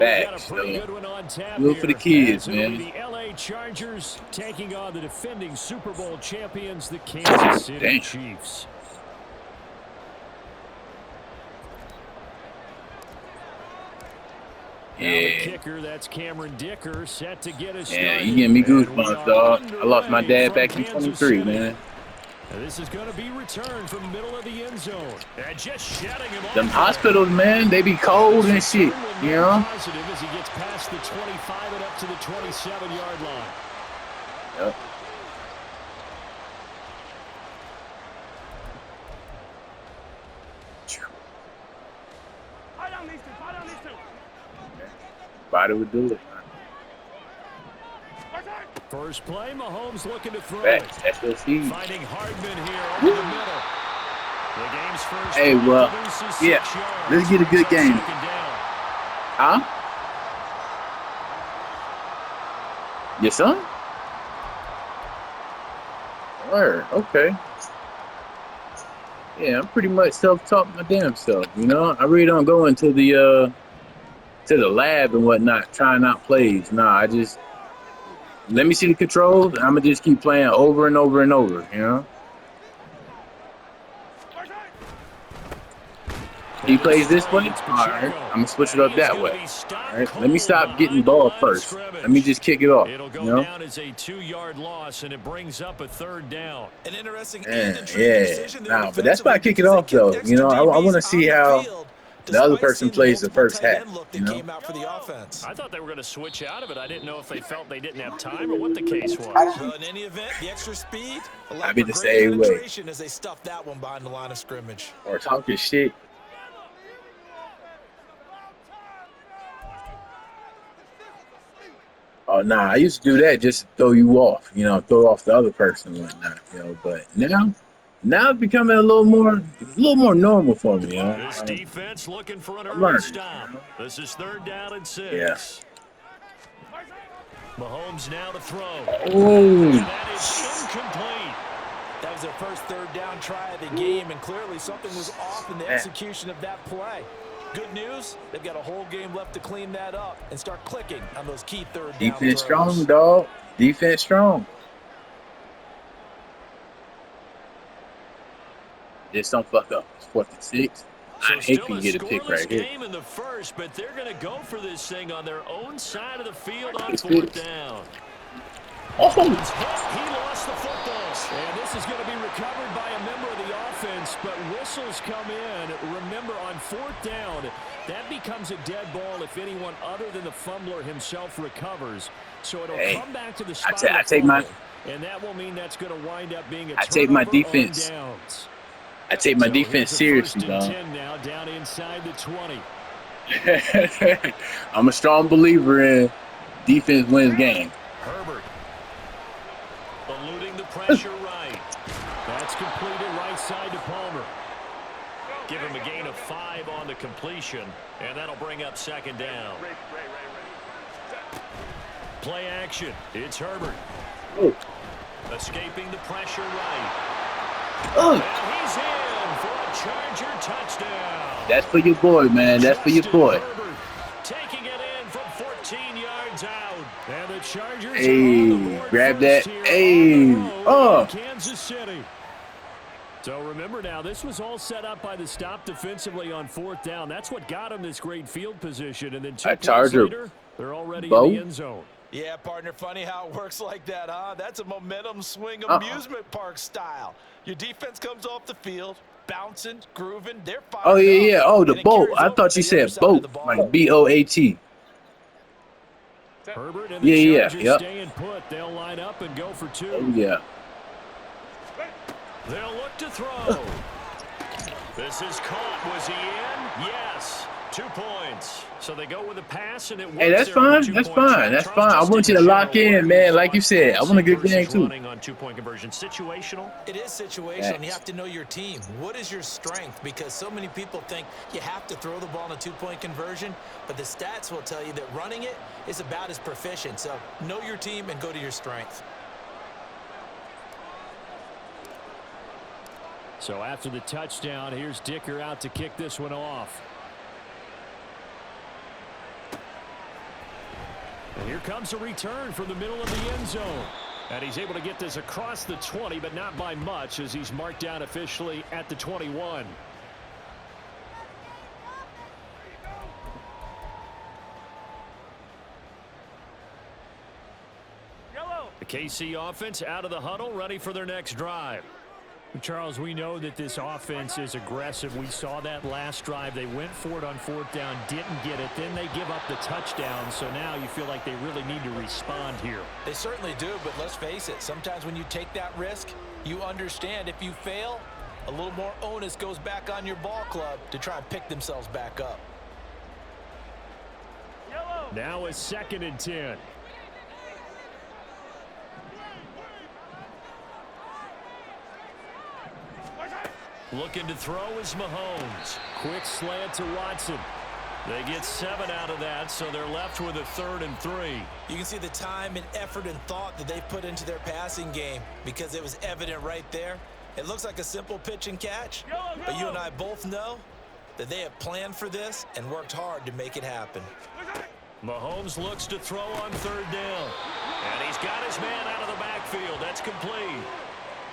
We've got a Facts. pretty good one on tap Do it for the here. kids, As it'll man. be the LA Chargers taking on the defending Super Bowl champions, the Kansas City Damn. Chiefs. Now the kicker, that's Cameron Dicker, set to get us started. Yeah, you giving me goosebumps, dog. I lost my dad back in 23, man. This is going to be returned from middle of the end zone. And just shutting him off. Them hospitals, man, they be cold and shit, you know? Positive as he gets past the 25 and up to the 27-yard line. Yep. Body would do it. First play, Mahomes looking to throw Back. it. That's what he. Finding Hardman here over the middle. The game's first. Hey, well, yeah, let's get a good game. Huh? Your son? Word, okay. Yeah, I'm pretty much self-taught my damn self, you know? I really don't go into the lab and whatnot, trying out plays. Nah, I just let me see the controls, and I'm gonna just keep playing over and over and over, you know? He plays this way? Alright, I'm gonna switch it up that way. Alright, let me stop getting ball first. Let me just kick it off. It'll go down as a 2-yard loss, and it brings up a third down. An interesting decision. Nah, but that's why I kick it off though. You know, I want to see how the other person plays the first half. You know? I thought they were going to switch out of it. I didn't know if they felt they didn't have time or what the case was. Well, in any event, the extra speed, I'd be the same way. as they stuff that one behind the line of scrimmage. Or talking shit. Oh, nah, I used to do that just to throw you off, you know, throw off the other person and whatnot, you know, but now it's becoming a little more normal for me, you know. This defense looking for an early stop. This is 3rd down and 6. Yeah. Mahomes now to throw. Oh. That is incomplete. That was their first 3rd down try of the game, and clearly something was off in the execution of that play. Good news, they've got a whole game left to clean that up and start clicking on those key 3rd down Defense throws. strong, dog. Defense strong. Just don't fuck up. It's 4th and 6. So I hate to get a pick right here. Game in the first, but they're going to go for this thing on their own side of the field on 4th down. Oh. He lost the football. And this is going to be recovered by a member of the offense, but whistles come in. Remember, on 4th down, that becomes a dead ball if anyone other than the fumbler himself recovers. So it'll come back to the spot. I take my, and that will mean that's going to wind up being a I take my defense. I take my defense seriously, dog. Now down inside the 20. I'm a strong believer in defense wins game. Herbert. Eluding the pressure right. That's completed right side to Palmer. Give him a gain of 5 on the completion, and that'll bring up 2nd down. Play action. It's Herbert. Oh. Escaping the pressure right. Oh. And he's in for a Charger touchdown. That's for your boy, man. That's for your boy. Herbert, taking it in from 14 yards out. And the Chargers hey, grab that. Hey, Kansas City. So remember now, this was all set up by the stop defensively on 4th down. That's what got them this great field position. And then 2 plays later, they're already in the end zone. Yeah, partner, funny how it works like that, huh? That's a momentum swing amusement park style. Your defense comes off the field, bouncing, grooving, they're fired Oh, yeah, yeah. Oh, the and boat. I thought you said boat, like B-O-A-T. Herbert and the Chargers staying put. They'll line up and go for 2. Oh, yeah. They'll look to throw. This is caught. Was he in? Yes. 2 points. So they go with a pass, and it works. Hey, that's fine. That's fine. That's fine. I want you to lock in, man. Like you said, I want a good game too. Running on 2-point conversion, situational. It is situational, and you have to know your team. What is your strength? Because so many people think you have to throw the ball in a 2-point conversion, but the stats will tell you that running it is about as proficient. So know your team and go to your strength. So after the touchdown, here's Dicker out to kick this one off. And here comes a return from the middle of the end zone. And he's able to get this across the 20, but not by much as he's marked down officially at the 21. The KC offense out of the huddle, ready for their next drive. Charles, we know that this offense is aggressive. We saw that last drive. They went for it on fourth down, didn't get it. Then they give up the touchdown. So now you feel like they really need to respond here. They certainly do, but let's face it. Sometimes when you take that risk, you understand if you fail, a little more onus goes back on your ball club to try and pick themselves back up. Now a 2nd and 10. Looking to throw is Mahomes. Quick slant to Watson. They get 7 out of that, so they're left with a 3rd and 3. You can see the time and effort and thought that they put into their passing game because it was evident right there. It looks like a simple pitch and catch, but you and I both know that they have planned for this and worked hard to make it happen. Mahomes looks to throw on 3rd down. And he's got his man out of the backfield. That's complete.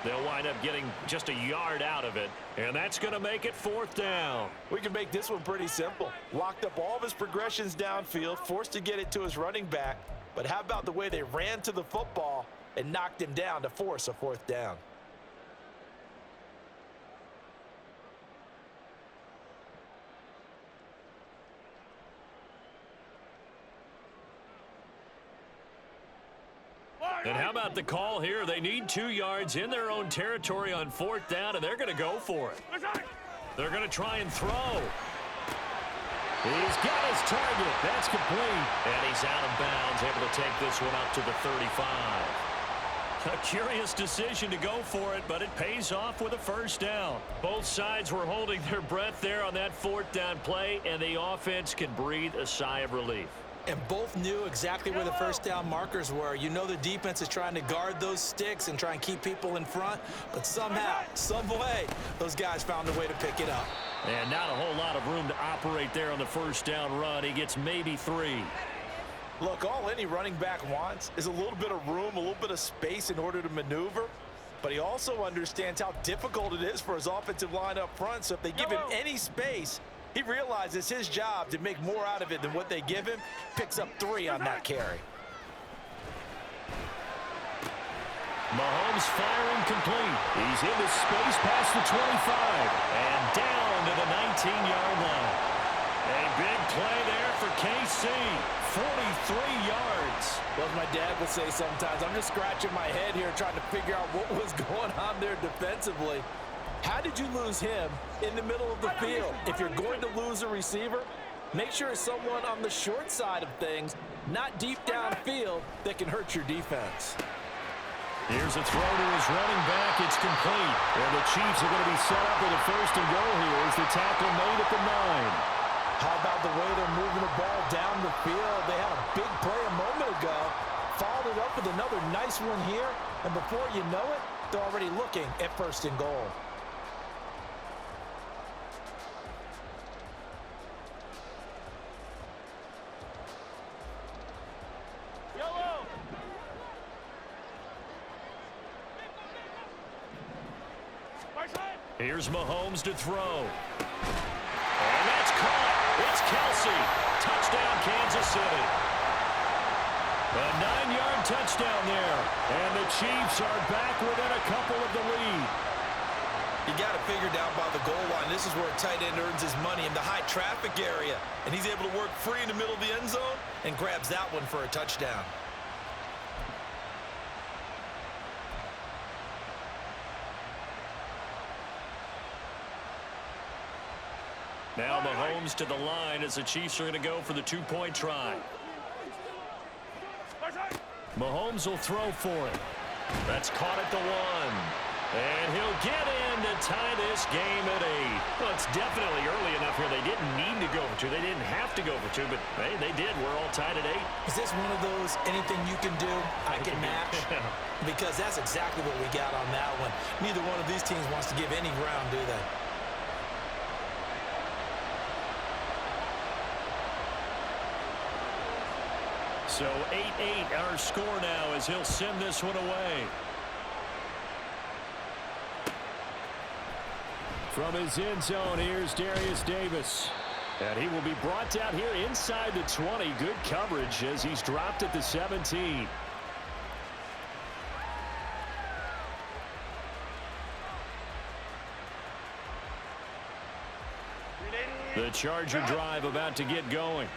They'll wind up getting just a yard out of it, and that's going to make it 4th down. We can make this one pretty simple. Locked up all of his progressions downfield, forced to get it to his running back. But how about the way they ran to the football and knocked him down to force a 4th down? And how about the call here? They need 2 yards in their own territory on 4th down, and they're going to go for it. They're going to try and throw. He's got his target. That's complete. And he's out of bounds, able to take this one up to the 35. A curious decision to go for it, but it pays off with a 1st down. Both sides were holding their breath there on that 4th down play, and the offense can breathe a sigh of relief. And both knew exactly where the 1st down markers were. You know the defense is trying to guard those sticks and try and keep people in front, but somehow, some way, those guys found a way to pick it up. And not a whole lot of room to operate there on the 1st down run. He gets maybe 3. Look, all any running back wants is a little bit of room, a little bit of space in order to maneuver, but he also understands how difficult it is for his offensive line up front, so if they give him any space, he realizes his job to make more out of it than what they give him, picks up 3 on that carry. Mahomes firing complete. He's into space past the 25 and down to the 19-yard line. A big play there for KC. 43 yards. Well, as my dad would say sometimes, I'm just scratching my head here trying to figure out what was going on there defensively. How did you lose him in the middle of the field? If you're going to lose a receiver, make sure it's someone on the short side of things, not deep downfield, that can hurt your defense. Here's a throw to his running back. It's complete. And the Chiefs are going to be set up with a 1st and goal here as the tackle made at the 9. How about the way they're moving the ball down the field? They had a big play a moment ago, followed it up with another nice one here, and before you know it, they're already looking at 1st and goal. Here's Mahomes to throw. And that's caught. It's Kelsey. Touchdown, Kansas City. A 9-yard touchdown there. And the Chiefs are back within a couple of the lead. You got to figure down by the goal line. This is where a tight end earns his money, in the high traffic area. And he's able to work free in the middle of the end zone and grabs that one for a touchdown. Now Mahomes to the line as the Chiefs are going to go for the 2-point try. Mahomes will throw for it. That's caught at the 1. And he'll get in to tie this game at 8. Well, it's definitely early enough here. They didn't need to go for 2. They didn't have to go for 2, but hey, they did. We're all tied at 8. Is this one of those anything you can do, I can match? Because that's exactly what we got on that one. Neither one of these teams wants to give any ground, do they? So 8-8 our score now as he'll send this one away. From his end zone, here's Darius Davis. And he will be brought down here inside the 20. Good coverage as he's dropped at the 17. The Charger drive about to get going.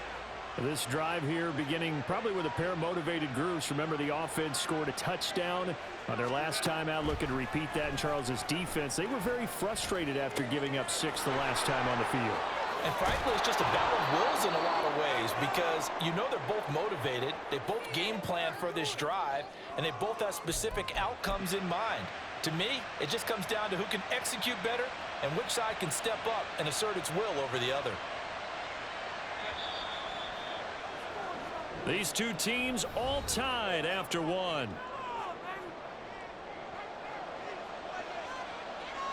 This drive here beginning probably with a pair of motivated groups. Remember, the offense scored a touchdown on their last time out, looking to repeat that in Charles's defense. They were very frustrated after giving up 6 the last time on the field. And frankly, it's just a battle of wills in a lot of ways because you know they're both motivated. They both game plan for this drive, and they both have specific outcomes in mind. To me, it just comes down to who can execute better and which side can step up and assert its will over the other. These two teams all tied after one.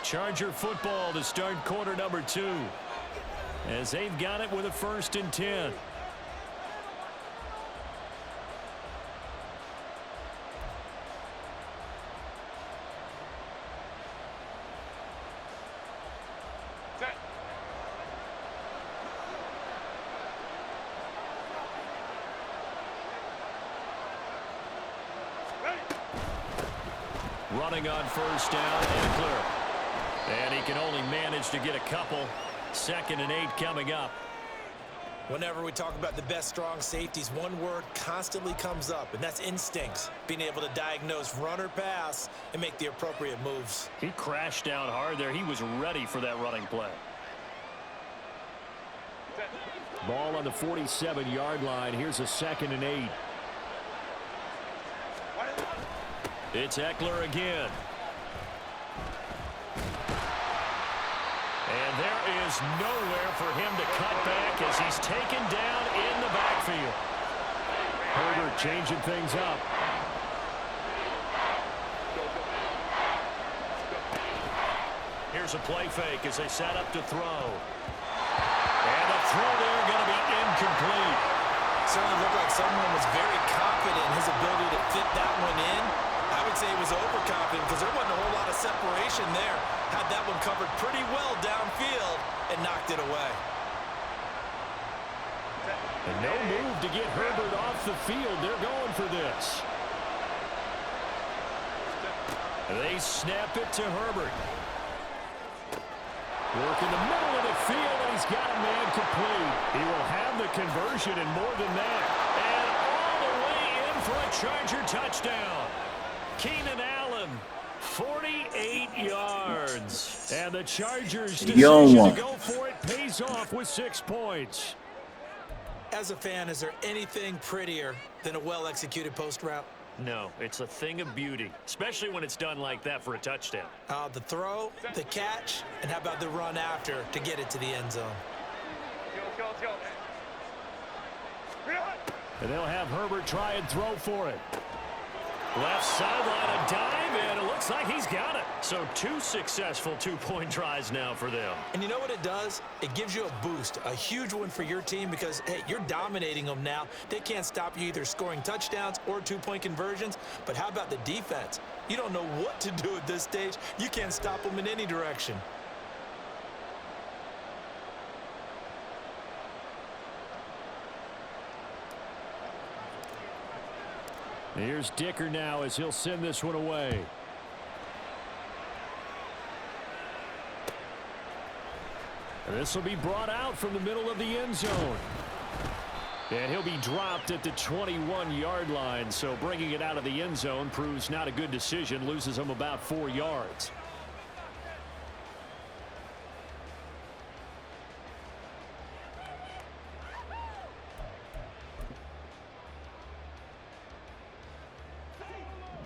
Charger football to start quarter number 2. As they've got it with a 1st and 10. Running on 1st down and clear. And he can only manage to get a couple. 2nd and 8 coming up. Whenever we talk about the best strong safeties, one word constantly comes up, and that's instincts. Being able to diagnose run or pass and make the appropriate moves. He crashed down hard there. He was ready for that running play. Ball on the 47-yard line. Here's a 2nd and 8. It's Eckler again. And there is nowhere for him to cut back as he's taken down in the backfield. Herbert changing things up. Here's a play fake as they set up to throw. And the throw there going to be incomplete. Certainly looked like someone was very confident in his ability to fit that one in. I would say he was overconfident because there wasn't a whole lot of separation there. Had that one covered pretty well downfield and knocked it away. And no move to get Herbert off the field. They're going for this. They snap it to Herbert. Work in the middle of the field, and he's got a man complete. He will have the conversion and more than that. And all the way in for a Charger touchdown. Keenan Allen, 48 yards. And the Chargers' decision to go for it pays off with 6 points. As a fan, is there anything prettier than a well-executed post route? No, it's a thing of beauty, especially when it's done like that for a touchdown. The throw, the catch, and how about the run after to get it to the end zone? And they'll have Herbert try and throw for it. Left sideline, a dive, and it looks like he's got it. So 2 successful 2-point tries now for them. And you know what it does? It gives you a boost, a huge one for your team because, hey, you're dominating them now. They can't stop you either scoring touchdowns or 2-point conversions. But how about the defense? You don't know what to do at this stage. You can't stop them in any direction. Here's Dicker now as he'll send this one away. This will be brought out from the middle of the end zone. And he'll be dropped at the 21-yard line. So bringing it out of the end zone proves not a good decision. Loses him about 4 yards.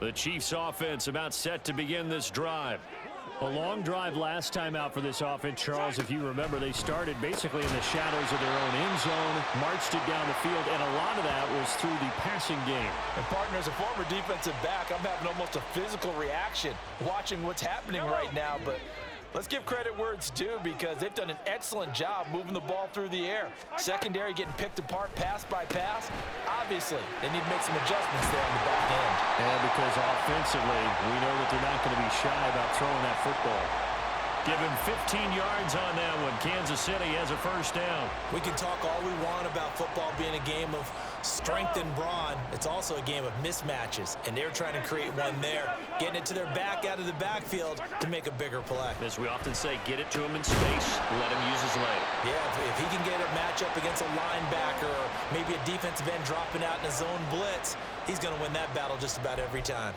The Chiefs offense about set to begin this drive. A long drive last time out for this offense, Charles. If you remember, they started basically in the shadows of their own end zone, marched it down the field, and a lot of that was through the passing game. And partner, as a former defensive back, I'm having almost a physical reaction watching what's happening right now. But let's give credit where it's due because they've done an excellent job moving the ball through the air. Secondary getting picked apart pass by pass. Obviously, obviously, they need to make some adjustments there on the back end. And because offensively, we know that they're not going to be shy about throwing that football. Give him 15 yards on that one. Kansas City has a first down. We can talk all we want about football being a game of strength and brawn. It's also a game of mismatches, and they're trying to create one there, getting it to their back out of the backfield to make a bigger play. As we often say, get it to him in space, let him use his leg. Yeah, if he can get a matchup against a linebacker or maybe a defensive end dropping out in a zone blitz, he's going to win that battle just about every time.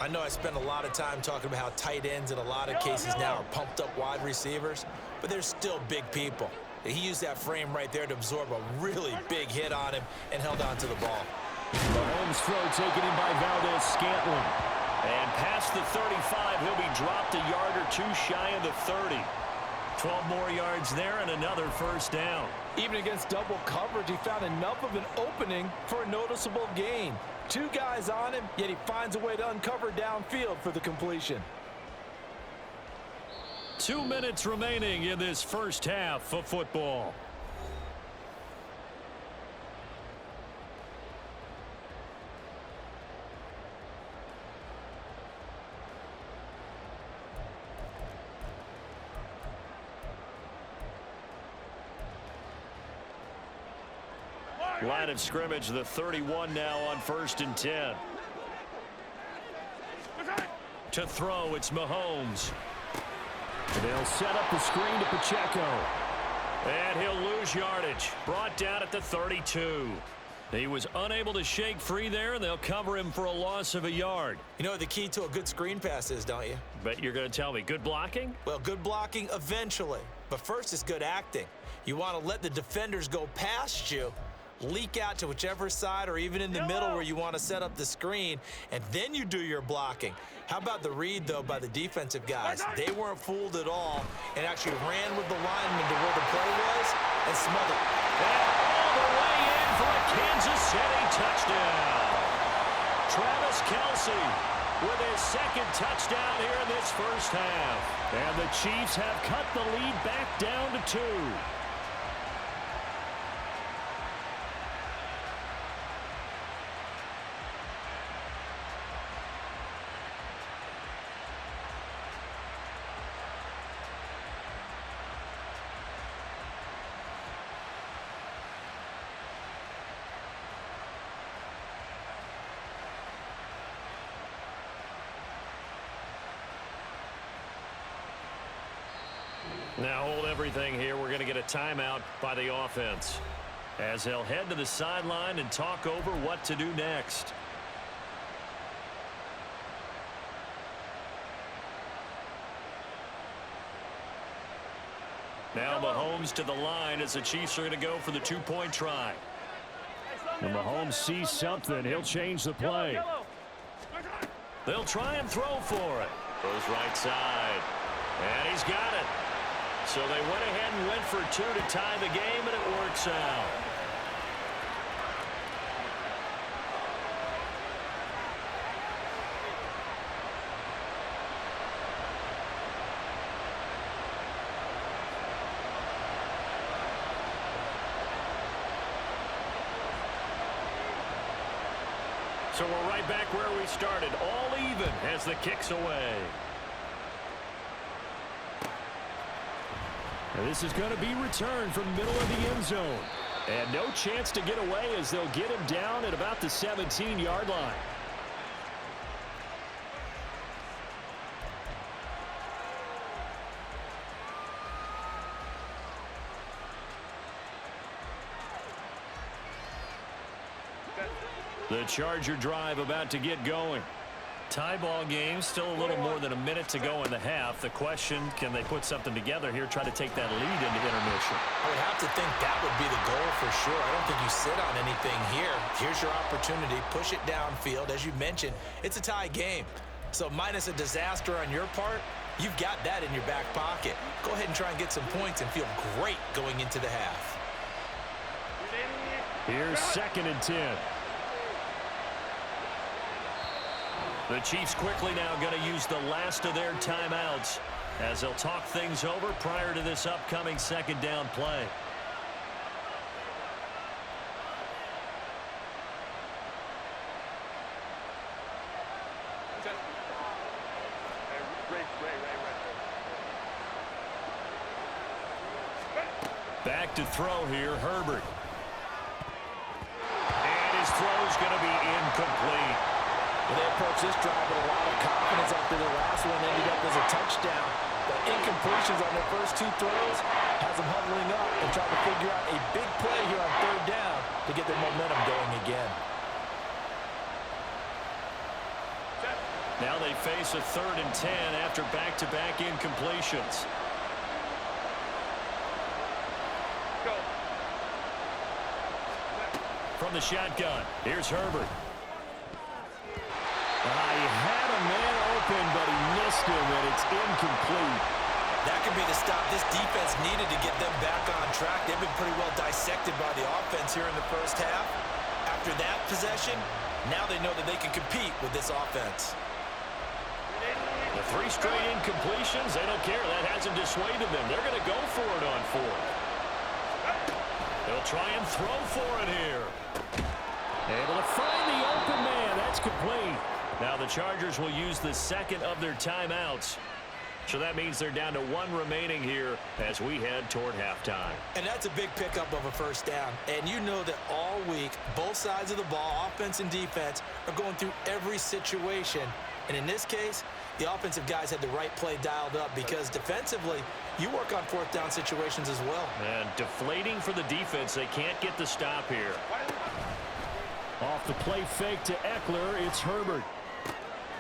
I know I spend a lot of time talking about how tight ends in a lot of cases now are pumped up wide receivers, but they're still big people. He used that frame right there to absorb a really big hit on him and held on to the ball. Mahomes' throw taken in by Valdez-Scantling. And past the 35, he'll be dropped a yard or two shy of the 30. 12 more yards there and another first down. Even against double coverage, he found enough of an opening for a noticeable gain. 2 guys on him, yet he finds a way to uncover downfield for the completion. 2 minutes remaining in this first half of football. Line of scrimmage, the 31 now on 1st and 10. To throw, it's Mahomes. They'll set up the screen to Pacheco. And he'll lose yardage. Brought down at the 32. He was unable to shake free there, and they'll cover him for a loss of a yard. You know what the key to a good screen pass is, don't you? Bet you're going to tell me. Good blocking? Well, good blocking eventually. But first, it's good acting. You want to let the defenders go past you, leak out to whichever side or even in the middle where you want to set up the screen, and then you do your blocking. How about the read, though, by the defensive guys? They weren't fooled at all and actually ran with the lineman to where the play was and smothered. And all the way in for a Kansas City touchdown. Travis Kelce with his second touchdown here in this first half. And the Chiefs have cut the lead back down to 2. Now hold everything here. We're going to get a timeout by the offense as they'll head to the sideline and talk over what to do next. Now Mahomes to the line as the Chiefs are going to go for the 2-point try. When Mahomes sees something, he'll change the play. They'll try and throw for it. Goes right side. And he's got it. So they went ahead and went for 2 to tie the game, and it works out. So we're right back where we started, all even as the kick's away. And this is going to be returned from middle of the end zone. And no chance to get away as they'll get him down at about the 17-yard line. The Charger drive about to get going. Tie ball game, still a little more than a minute to go in the half. The question, can they put something together here, try to take that lead into intermission? I would have to think that would be the goal for sure. I don't think you sit on anything here. Here's your opportunity. Push it downfield. As you mentioned, it's a tie game. So minus a disaster on your part, you've got that in your back pocket. Go ahead and try and get some points and feel great going into the half. Here's 2nd and 10. The Chiefs quickly now going to use the last of their timeouts as they'll talk things over prior to this upcoming 2nd down play. Back to throw here, Herbert. And his throw's going to be incomplete. Well, they approach this drive with a lot of confidence after the last one ended up as a touchdown. But incompletions on their first two throws has them huddling up and trying to figure out a big play here on third down to get their momentum going again. Now they face a 3rd and 10 after back-to-back incompletions. From the shotgun, here's Herbert. He had a man open, but he missed him, and it's incomplete. That could be the stop this defense needed to get them back on track. They've been pretty well dissected by the offense here in the first half. After that possession, now they know that they can compete with this offense. The 3 straight incompletions, they don't care. That hasn't dissuaded them. They're going to go for it on 4th. They'll try and throw for it here. Able to find the open man. That's complete. Now the Chargers will use the 2nd of their timeouts. So that means they're down to 1 remaining here as we head toward halftime. And that's a big pickup of a first down. And you know that all week, both sides of the ball, offense and defense, are going through every situation. And in this case, the offensive guys had the right play dialed up because defensively, you work on 4th down situations as well. And deflating for the defense. They can't get the stop here. Off the play fake to Eckler, it's Herbert.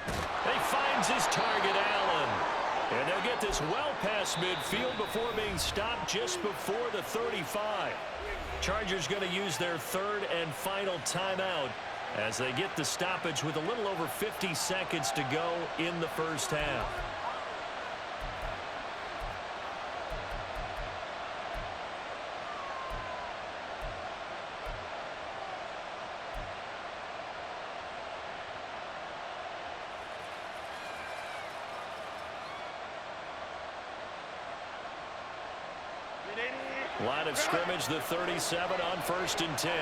He finds his target, Allen. And they'll get this well past midfield before being stopped just before the 35. Chargers going to use their 3rd and final timeout as they get the stoppage with a little over 50 seconds to go in the first half. Line of scrimmage, the 37 on 1st and 10.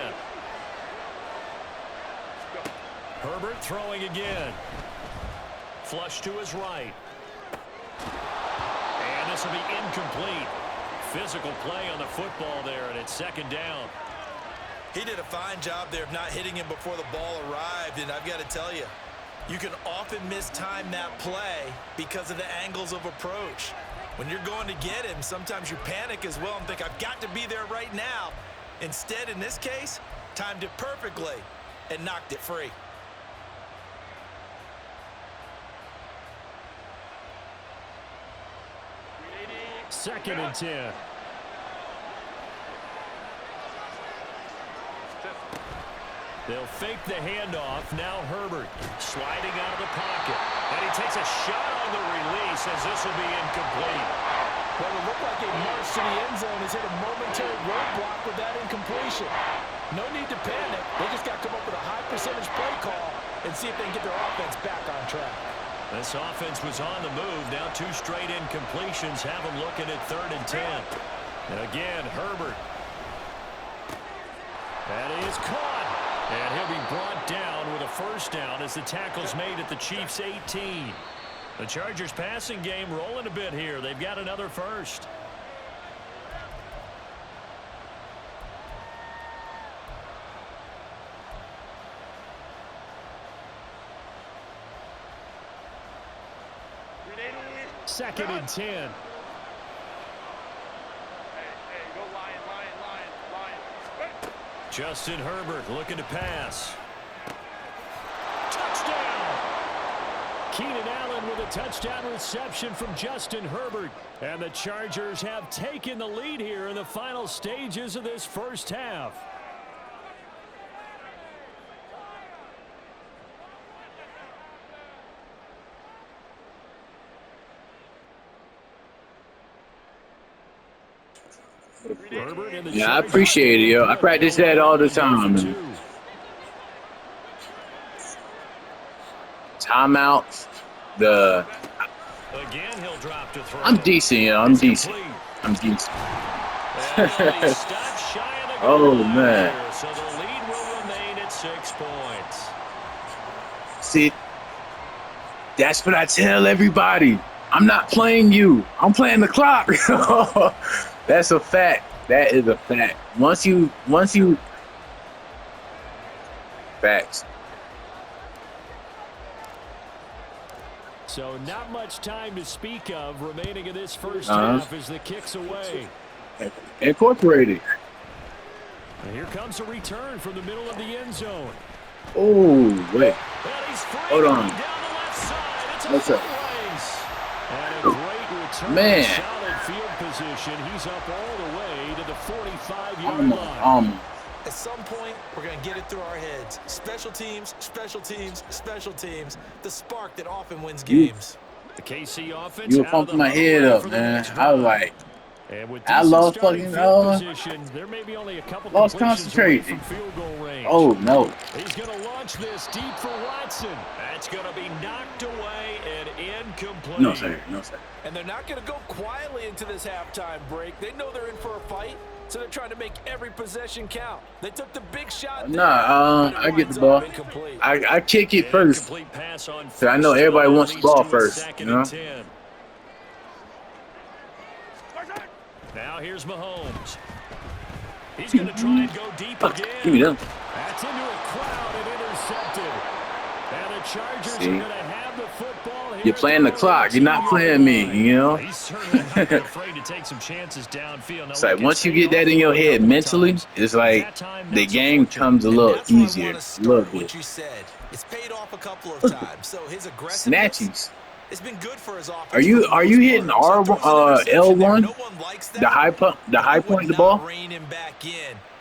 Herbert throwing again. Flush to his right. And this will be incomplete. Physical play on the football there, and it's 2nd down. He did a fine job there of not hitting him before the ball arrived, and I've got to tell you, you can often mistime that play because of the angles of approach. When you're going to get him, sometimes you panic as well and think, I've got to be there right now. Instead, in this case, timed it perfectly and knocked it free. Second and 10. They'll fake the handoff. Now Herbert sliding out of the pocket. And he takes a shot on the release as this will be incomplete. Well, it looked like a march to the end zone has hit a momentary roadblock with that incompletion. No need to panic. They just got to come up with a high percentage play call and see if they can get their offense back on track. This offense was on the move. Now 2 straight incompletions have them looking at 3rd and 10. And again, Herbert. That is caught. And he'll be brought down with a first down as the tackle's made at the Chiefs' 18. The Chargers passing game rolling a bit here. They've got another first. Second and 10. Justin Herbert looking to pass. Touchdown! Keenan Allen with a touchdown reception from Justin Herbert. And the Chargers have taken the lead here in the final stages of this first half. Yeah, I appreciate it, yo. I practice that all the time, man. Timeouts, Again, he'll drop to throw. I'm decent, yo. I'm decent. I'm decent. Oh, man. So the lead will remain at 6 points. See, That's what I tell everybody. I'm not playing you. I'm playing the clock. That's a fact. That is a fact. Once you facts. So not much time to speak of remaining in this first half as the kick's away. Incorporated. And here comes a return from the middle of the end zone. Oh, wait. Hold on. Down the left side. It's What's a up? And a great return. Man. Solid field position. He's up all the way to the 45-yard line. At some point, we're going to get it through our heads. Special teams, special teams, special teams. The spark that often wins games. The KC offense. You were pumping my head up, man. I was like, I love fucking there may be only a couple lost concentration. from field goal range. Oh no. He's going to launch this deep for Watson. That's going to be knocked away and incomplete. No, sir. No, sir. And they're not going to go quietly into this halftime break. They know they're in for a fight, so they're trying to make every possession count. They took the big shot. I get the ball. I kick it first. So I know everybody wants the ball first, you know? Now here's Mahomes. He's going to try and go deep again. Give me them. That's into a crowd and intercepted. And the Chargers are going to have the football here. You're playing the clock. You're not playing me, you know? He's certainly not afraid to take some chances downfield. It's like once you get that in your head mentally, it's like the game comes a little easier. A little bit. What you said. It's paid off a couple of times. So his aggressiveness. Snatchies. It's been good for his offense. Are you hitting L1, the high point of the ball?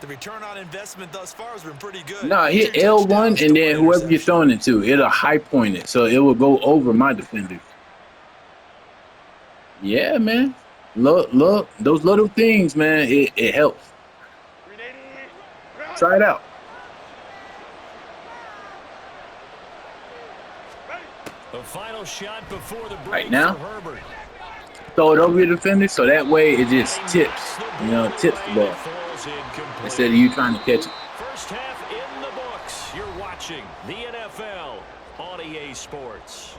The return on investment thus far has been pretty good. No, hit L1 and then whoever you're throwing it to, it'll high point it, so it will go over my defender. Yeah, man. Look, those little things, man, it helps. Try it out. The final shot before the break right now. for Herbert. Throw it over your defender, so that way it just tips. You know, tips the ball instead of you trying to catch it. First half in the books. You're watching the NFL on EA Sports.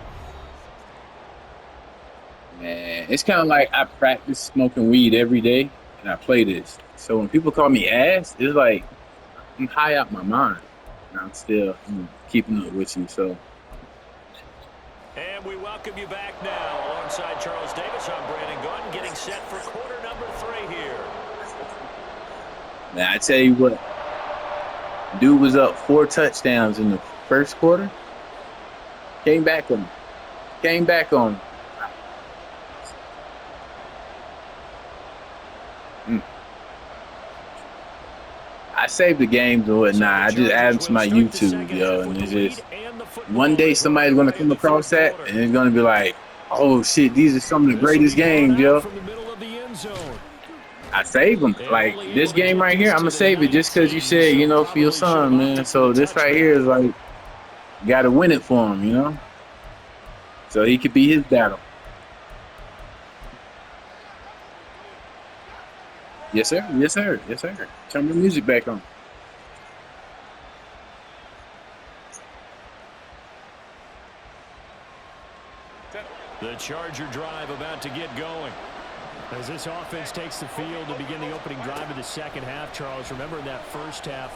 Man, it's kind of like I practice smoking weed every day, and I play this. So when people call me ass, it's like I'm high out my mind, and I'm still keeping up with you. So. And we welcome you back now alongside Charles Davis. I'm Brandon Gunn, getting set for quarter number 3 here. Man, I tell you what, dude was up 4 touchdowns in the first quarter. Came back on him. I saved the games and whatnot. I just add them to my YouTube, yo, and it's just one day somebody's gonna come across that and it's gonna be like, oh shit, these are some of the greatest games, yo. I saved them. Like this game right here, I'm gonna save it just because you said, you know, for your son, man. So this right here is like, you gotta win it for him, you know. So he could be his battle. Yes, sir. Yes, sir. Yes, sir. Turn the music back on. The Charger drive about to get going. As this offense takes the field to begin the opening drive of the second half, Charles, remember in that first half,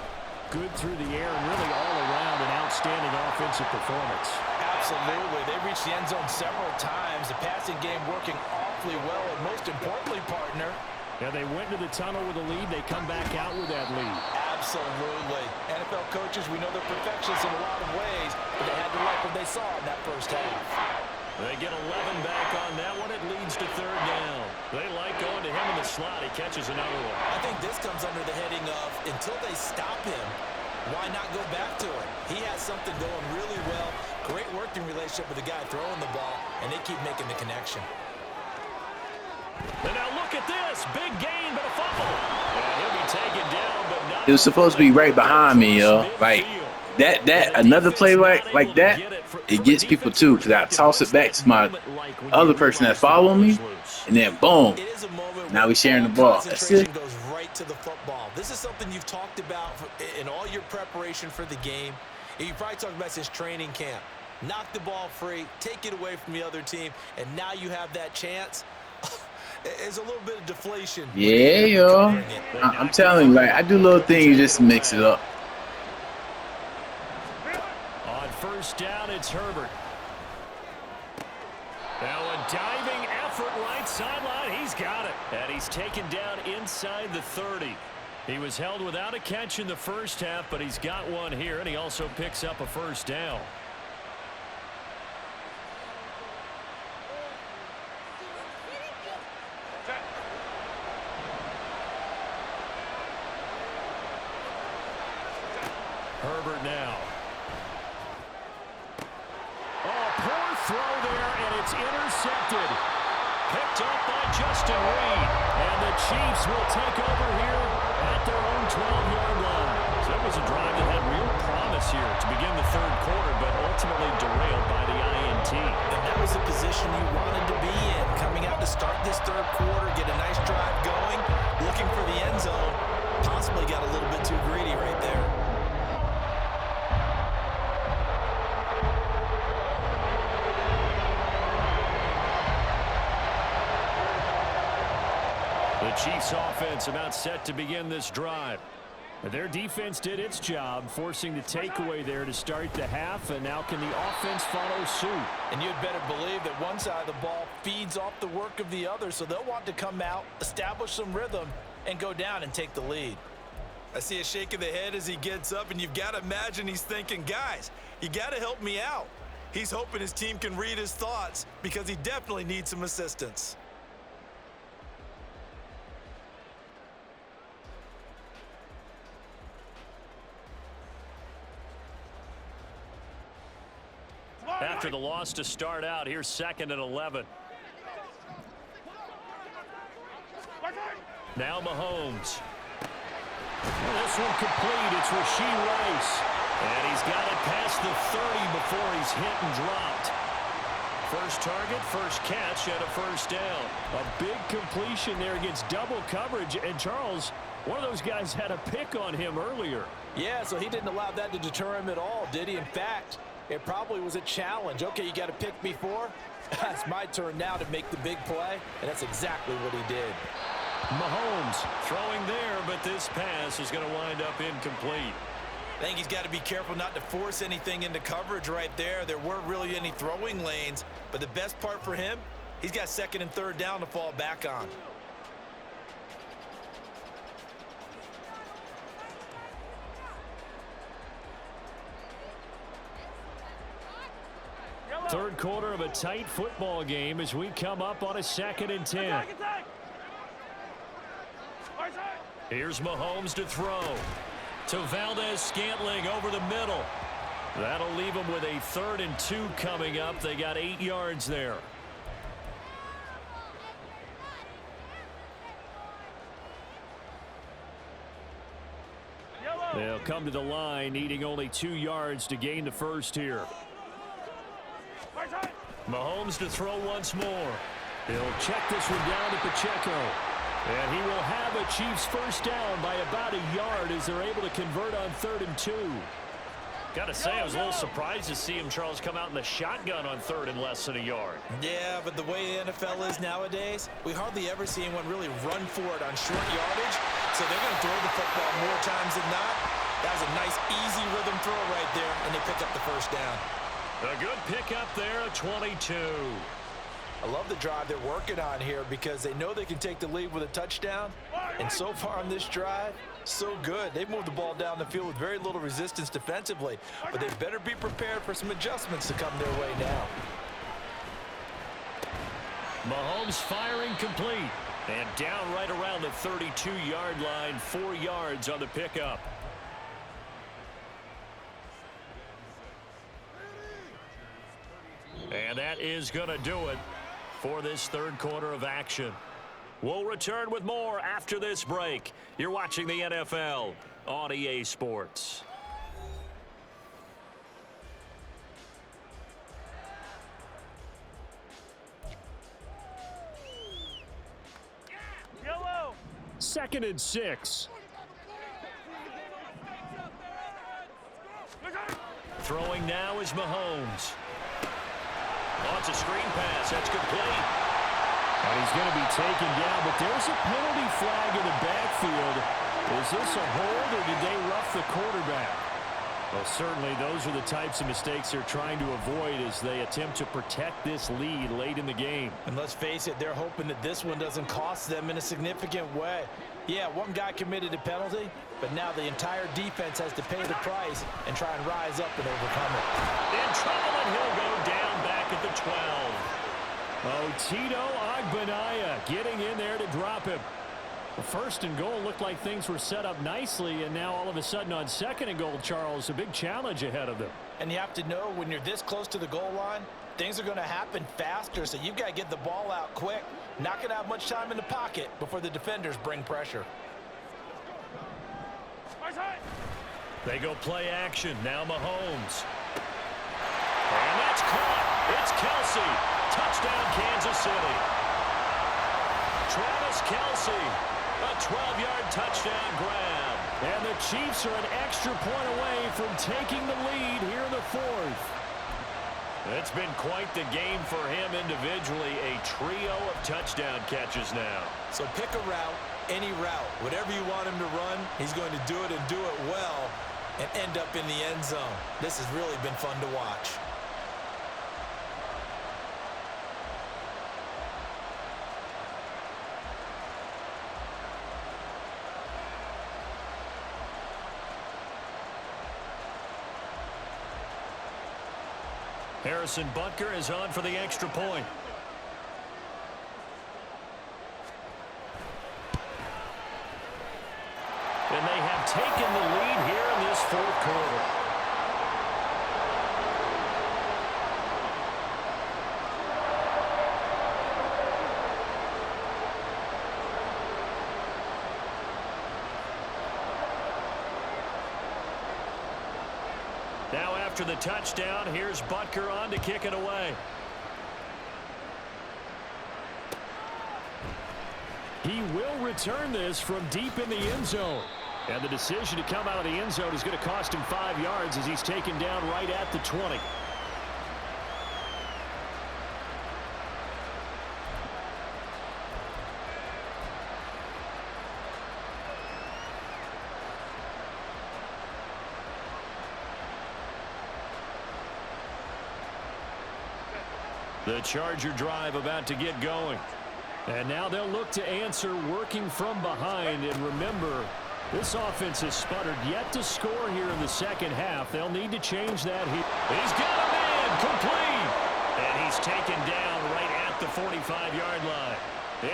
good through the air and really all around an outstanding offensive performance. Absolutely. They reached the end zone several times. The passing game working awfully well, and most importantly, partner, yeah, they went to the tunnel with a lead. They come back out with that lead. Absolutely. NFL coaches, we know they're perfectionists in a lot of ways, but they had to like what they saw in that first half. They get 11 back on that one. It leads to third down. They like going to him in the slot. He catches another one. I think this comes under the heading of until they stop him, why not go back to him? He has something going really well. Great working relationship with the guy throwing the ball, and they keep making the connection. And now look at this. Big gain, but a fumble. And he'll be taken down, but not. It was supposed to be right behind me, yo. Like that another play like that, it gets people too, because I toss it back to my other person that's following me, and then boom. Now we're sharing the ball. That's it. Goes right to the football. This is something you've talked about in all your preparation for the game. You probably talked about since training camp. knock the ball free, take it away from the other team, and now you have that chance. It's a little bit of deflation. Yeah, yo. I'm telling you, like, I do little things just to mix it up. On first down, it's Herbert. Now a diving effort right sideline. He's got it. And he's taken down inside the 30. He was held without a catch in the first half, but he's got one here, and he also picks up a first down. Herbert now. Oh, poor throw there, and it's intercepted. Picked up by Justin Reed. And the Chiefs will take over here at their own 12-yard line. So that was a drive that had real promise here to begin the third quarter, but ultimately derailed by the INT. And that was the position you wanted to be in. Coming out to start this third quarter, get a nice drive going, looking for the end zone. Possibly got a little bit too greedy right there. The Chiefs offense about set to begin this drive. Their defense did its job, forcing the takeaway there to start the half, and now can the offense follow suit? And you'd better believe that one side of the ball feeds off the work of the other, so they'll want to come out, establish some rhythm, and go down and take the lead. I see a shake of the head as he gets up, and you've got to imagine he's thinking, guys, you got to help me out. He's hoping his team can read his thoughts because he definitely needs some assistance. After the loss to start out, here's 2nd and 11. Now Mahomes. This one complete. It's Rashee Rice. And he's got it past the 30 before he's hit and dropped. First target, first catch, and a first down. A big completion there against double coverage. And Charles, one of those guys had a pick on him earlier. Yeah, so he didn't allow that to deter him at all, did he? In fact, it probably was a challenge. Okay, you got to pick before. It's my turn now to make the big play, and that's exactly what he did. Mahomes throwing there, but this pass is going to wind up incomplete. I think he's got to be careful not to force anything into coverage right there. There weren't really any throwing lanes, but the best part for him, he's got 2nd and 3rd down to fall back on. Third quarter of a tight football game as we come up on a 2nd and 10. Here's Mahomes to throw. To Valdez-Scantling over the middle. That'll leave them with a 3rd and 2 coming up. They got 8 yards there. They'll come to the line, needing only 2 yards to gain the first here. Mahomes to throw once more. He'll check this one down to Pacheco. And he will have a Chiefs first down by about a yard as they're able to convert on 3rd and 2. Got to say, I was a little surprised to see him, Charles, come out in the shotgun on 3rd and less than a yard. Yeah, but the way the NFL is nowadays, we hardly ever see anyone really run for it on short yardage. So they're going to throw the football more times than not. That was a nice, easy rhythm throw right there, and they pick up the first down. A good pickup there, a 22. I love the drive they're working on here because they know they can take the lead with a touchdown. And so far on this drive, so good. They've moved the ball down the field with very little resistance defensively, but they better be prepared for some adjustments to come their way now. Mahomes firing complete. And down right around the 32-yard line, 4 yards on the pickup. And that is going to do it for this third quarter of action. We'll return with more after this break. You're watching the NFL on EA Sports. Yellow. 2nd and 6. Throwing now is Mahomes. Oh, it's a screen pass. That's complete. And he's going to be taken down, but there's a penalty flag in the backfield. Is this a hold, or did they rough the quarterback? Well, certainly those are the types of mistakes they're trying to avoid as they attempt to protect this lead late in the game. And let's face it, they're hoping that this one doesn't cost them in a significant way. Yeah, one guy committed a penalty, but now the entire defense has to pay the price and try and rise up and overcome it. In trouble, and he'll go down back at the 12. Oh, Tito Agbanaya getting in there to drop him. The first and goal looked like things were set up nicely, and now all of a sudden on second and goal, Charles, a big challenge ahead of them. And you have to know when you're this close to the goal line, things are going to happen faster, so you've got to get the ball out quick. Not going to have much time in the pocket before the defenders bring pressure. They go play action. Now Mahomes. And that's caught. It's Kelsey. Touchdown, Kansas City. Travis Kelsey. A 12-yard touchdown grab. And the Chiefs are an extra point away from taking the lead here in the fourth. It's been quite the game for him individually. A trio of touchdown catches now. So pick a route, any route. Whatever you want him to run, he's going to do it and do it well and end up in the end zone. This has really been fun to watch. Harrison Butker is on for the extra point. And they have taken the lead here in this fourth quarter. Now after the touchdown, here's Butker on to kick it away. He will return this from deep in the end zone. And the decision to come out of the end zone is going to cost him 5 yards as he's taken down right at the 20. The Charger drive about to get going. And now they'll look to answer working from behind. And remember, this offense has sputtered yet to score here in the second half. They'll need to change that here. He's got a man complete. And he's taken down right at the 45-yard line.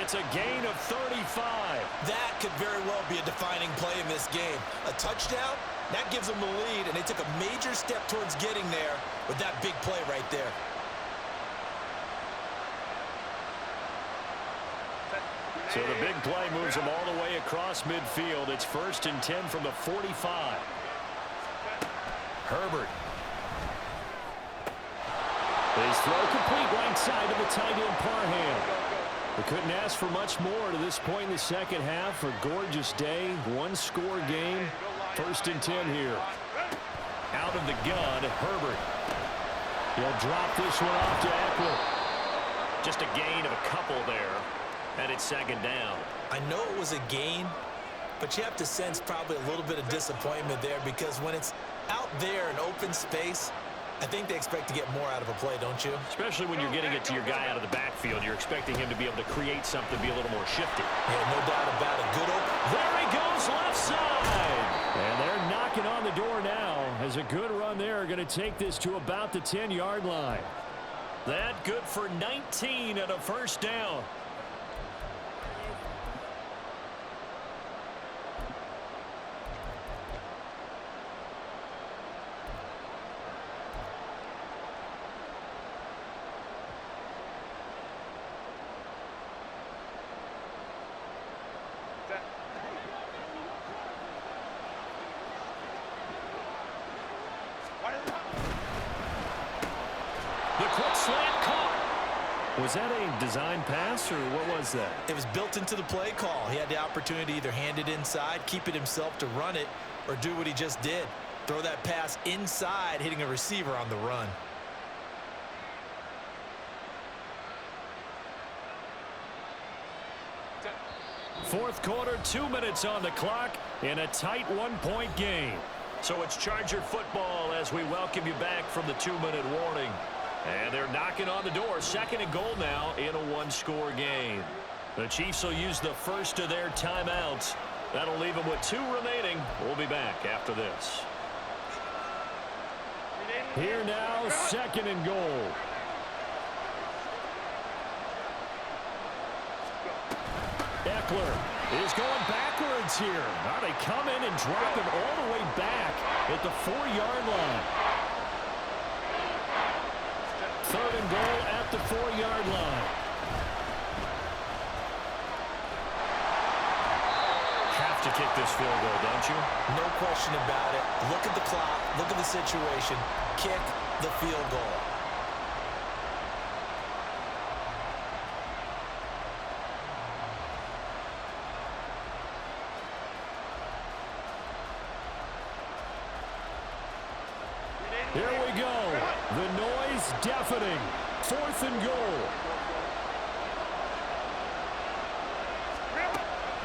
It's a gain of 35. That could very well be a defining play in this game. A touchdown, that gives them the lead, and they took a major step towards getting there with that big play right there. So the big play moves them all the way across midfield. It's 1st and 10 from the 45. Herbert. His throw complete right side of the tight end Parham. We couldn't ask for much more to this point in the second half. A gorgeous day, one-score game. 1st and 10 here. Out of the gun, Herbert. He'll drop this one off to Eckler. Just a gain of a couple there. And it's 2nd down. I know it was a gain, but you have to sense probably a little bit of disappointment there because when it's out there in open space, I think they expect to get more out of a play, don't you? Especially when you're getting it to your guy out of the backfield. You're expecting him to be able to create something, be a little more shifty. Yeah, no doubt about it. Good open. There he goes, left side. And they're knocking on the door now as a good run there are going to take this to about the 10-yard line. That good for 19 and a 1st down. The quick slant caught. Was that a design pass, or what was that? It was built into the play call. He had the opportunity to either hand it inside, keep it himself to run it, or do what he just did. Throw that pass inside, hitting a receiver on the run. Fourth quarter, 2 minutes on the clock in a tight one-point game. So it's Charger football as we welcome you back from the 2-minute warning. And they're knocking on the door. Second and goal now in a one-score game. The Chiefs will use the first of their timeouts. That'll leave them with 2 remaining. We'll be back after this. Here now, second and goal. Eckler is going backwards here. Now they come in and drop him all the way back at the 4-yard line. Third and goal at the 4-yard line. Have to kick this field goal, don't you? No question about it. Look at the clock. Look at the situation. Kick the field goal. Here we go. The noise deafening. Fourth and goal.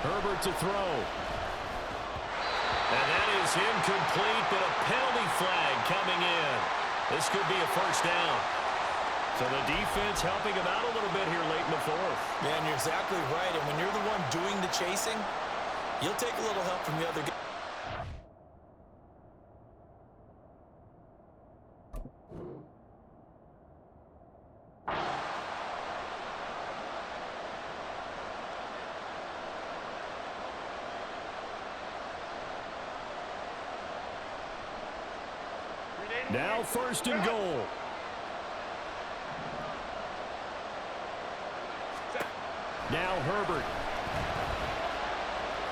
Herbert to throw. And that is incomplete, but a penalty flag coming in. This could be a first down. So the defense helping him out a little bit here late in the fourth. Man, you're exactly right. And when you're the one doing the chasing, you'll take a little help from the other guy. Now first and goal. Now Herbert.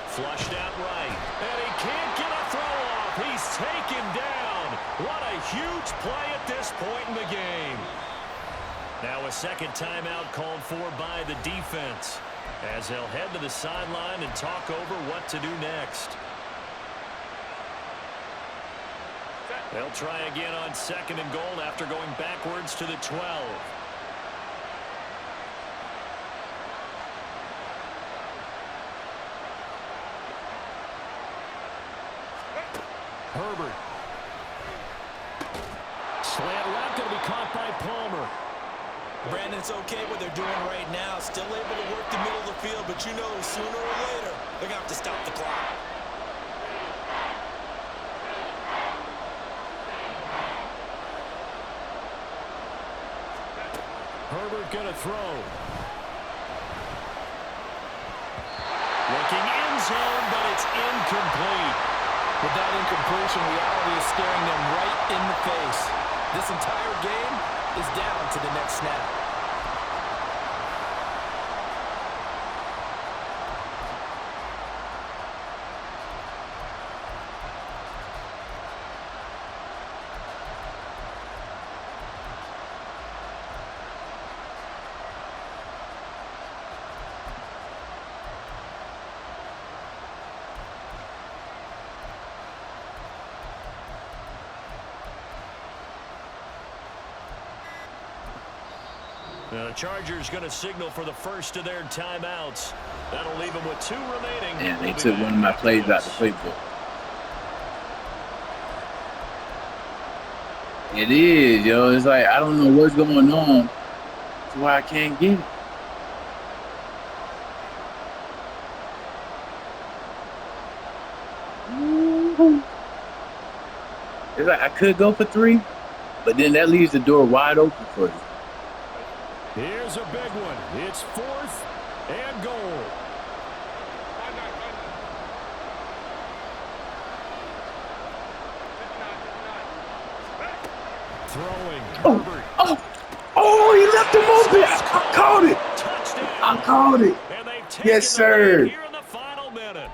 Flushed out right. And he can't get a throw off. He's taken down. What a huge play at this point in the game. Now a second timeout called for by the defense as they'll head to the sideline and talk over what to do next. They'll try again on second and goal after going backwards to the 12. Herbert. Slant route going to be caught by Palmer. Brandon, it's okay what they're doing right now. Still able to work the middle of the field, but you know sooner or later they're going to have to stop the clock. Herbert going to throw. Looking end zone, but it's incomplete. With that incompletion, reality is staring them right in the face. This entire game is down to the next snap. The Chargers going to signal for the first of their timeouts. That'll leave them with 2 remaining. Yeah, they took one of my plays out the playbook. It is, yo. It's like I don't know what's going on. That's why I can't get it. It's like I could go for 3, but then that leaves the door wide open for you. Here's a big one. It's 4th and goal. Throwing. Herbert. Oh, he left him open. I caught it. Touchdown. I caught it. And they've taken Yes, sir. the lead here in the final minute.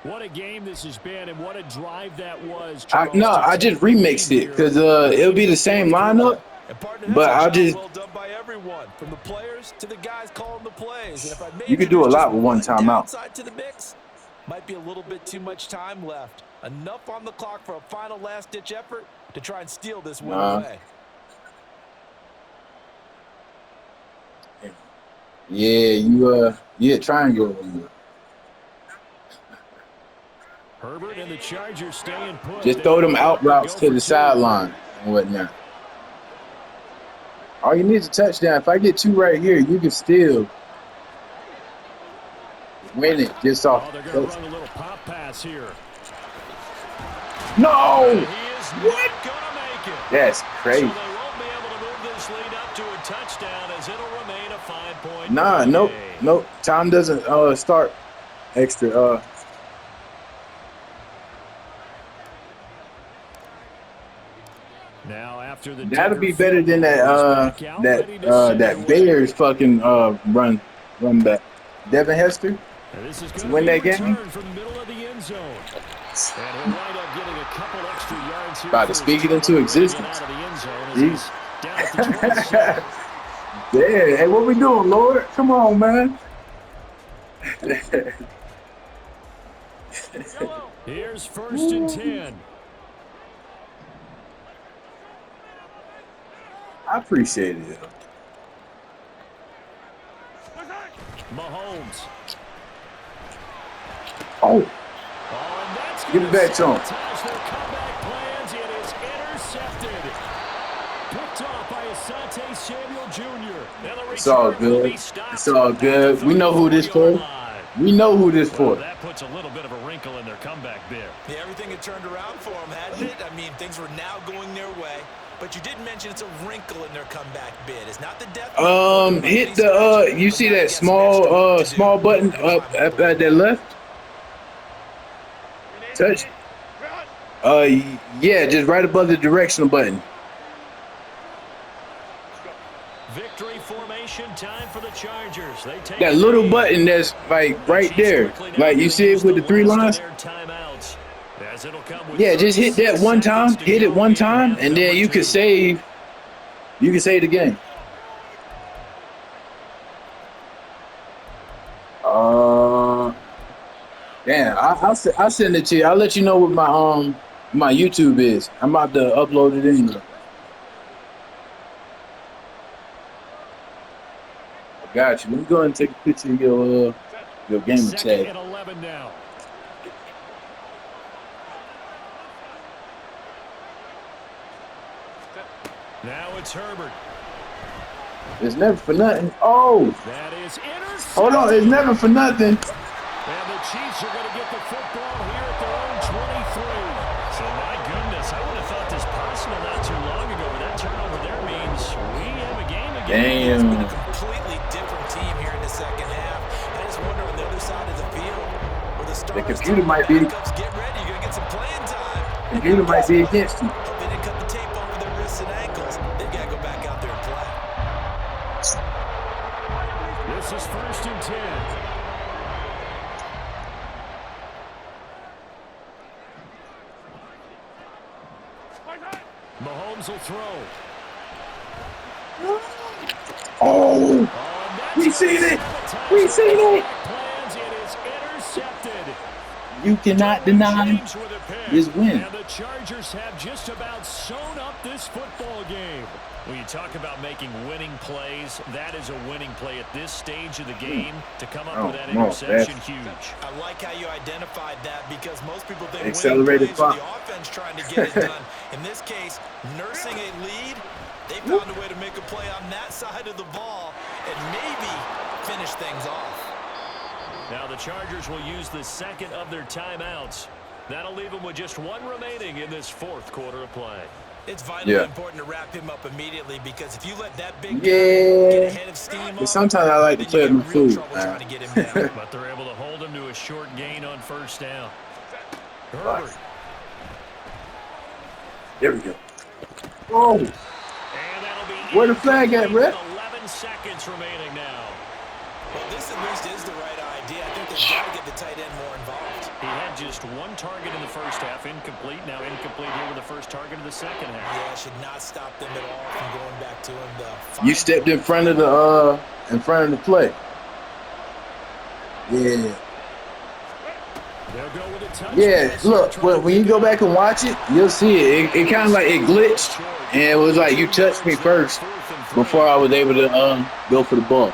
What a game this has been, and what a drive that was. I just remixed it because it'll be the same lineup. But I just well done by everyone, from the players to the guys calling the plays. And if I you could do a lot with one timeout. Downside to the mix, might be a little bit too much time left. Enough on the clock for a final last-ditch effort to try and steal this win away. Yeah, you triangle. Herbert, and the Chargers staying put. Just throw them out routes to the sideline and whatnot. All you need is a touchdown. If I get 2 right here, you can still win it just off. They're going to run a little pop pass here. No! He is not going to make it. That's crazy. So they won't be able to move this lead up to a touchdown as it'll remain a 5-point Nah, game. nope. Time doesn't start extra. Now after the That'll be better than that Bears fucking run back. Devin Hester this is to win that game. From the middle of the end zone. And he'll wind up getting a couple extra yards here. About to speak it into existence. Jeez. Yeah, hey, what we doing, Lord? Come on, man. Here's 1st and 10. I appreciate it. Mahomes. Oh, And that's give it back to him. sabotage their comeback plans. It is intercepted. Picked off by Asante Samuel Jr. It's all good. It's all good. We know who this for. We know who this for. That puts a little bit of a wrinkle in their comeback bid. Yeah, everything had turned around for them, hadn't it? I mean, things were now going their way. But you did mention it's a wrinkle in their comeback bid. It's not the death. Hit the you see that small button up at that left? Touch. Yeah, just right above the directional button. Victory formation time for the Chargers. They take That little button that's like right there. Like you see it with the 3 lines? Yeah, just hit that one time. Hit it one time, and then you can save. You can save the game. Damn, I'll send it to you. I'll let you know what my YouTube is. I'm about to upload it anyway. I got you. Let me go ahead and take a picture of your gamer tag. At 11 now. Now it's Herbert. It's never for nothing. Oh, That is intercepted. hold on. It's never for nothing. And the Chiefs are going to get the football here at their own 23. So, my goodness, I would have thought this possible not too long ago. But that turnover there means we have a game again. Damn. It's been a completely different team here in the second half. And I just wonder on the other side of the field where the starters computer might be- get ready. You're going to get some playing time. Computer might be against you. Hope they didn't cut the tape off of their wrists and ankles. They've got to go back out there and play. This is 1st and 10. Mahomes will throw. Oh, we seen it. We seen it. Plans, it is intercepted. You cannot deny James with a pick. this win. And the Chargers have just about sewn up this football game. When you talk about making winning plays, that is a winning play at this stage of the game. To come up with that interception, huge. I like how you identified that because most people think Accelerated winning plays clock. with the offense trying to get it done. In this case, nursing a lead, they found a way to make a play on that side of the ball and maybe finish things off. Now the Chargers will use the second of their timeouts. That'll leave them with just 1 remaining in this 4th quarter of play. It's vitally important to wrap him up immediately because if you let that big guy Yeah. get ahead of steam But sometimes I like to play with my food, trying to get him down. But they're able to hold him to a short gain on 1st down. Herbert. There we go. Oh, And that'll be where the flag at, Red? 11 seconds remaining now. Well, this at least is the right idea. I think they've got to get the tight end more involved. He had just 1 target in the first half, incomplete. Now incomplete here with the first target of the second half. Yeah, should not stop them at all from going back to him. you stepped in front of the play. Yeah. They'll go with a touch Yeah, pass. look, when you go back and watch it, you'll see it. It kind of like it glitched, and it was like you touched me first before I was able to go for the ball.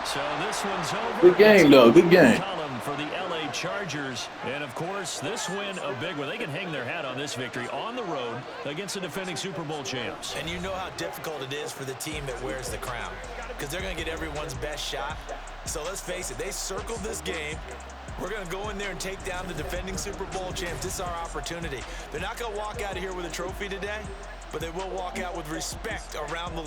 So this one's over. Good game, though. Good game. Column for the LA Chargers. And, of course, this win a big one. They can hang their hat on this victory on the road against the defending Super Bowl champs. And you know how difficult it is for the team that wears the crown, because they're going to get everyone's best shot. So let's face it, they circled this game. We're going to go in there and take down the defending Super Bowl champs. This is our opportunity. They're not going to walk out of here with a trophy today, but they will walk out with respect around the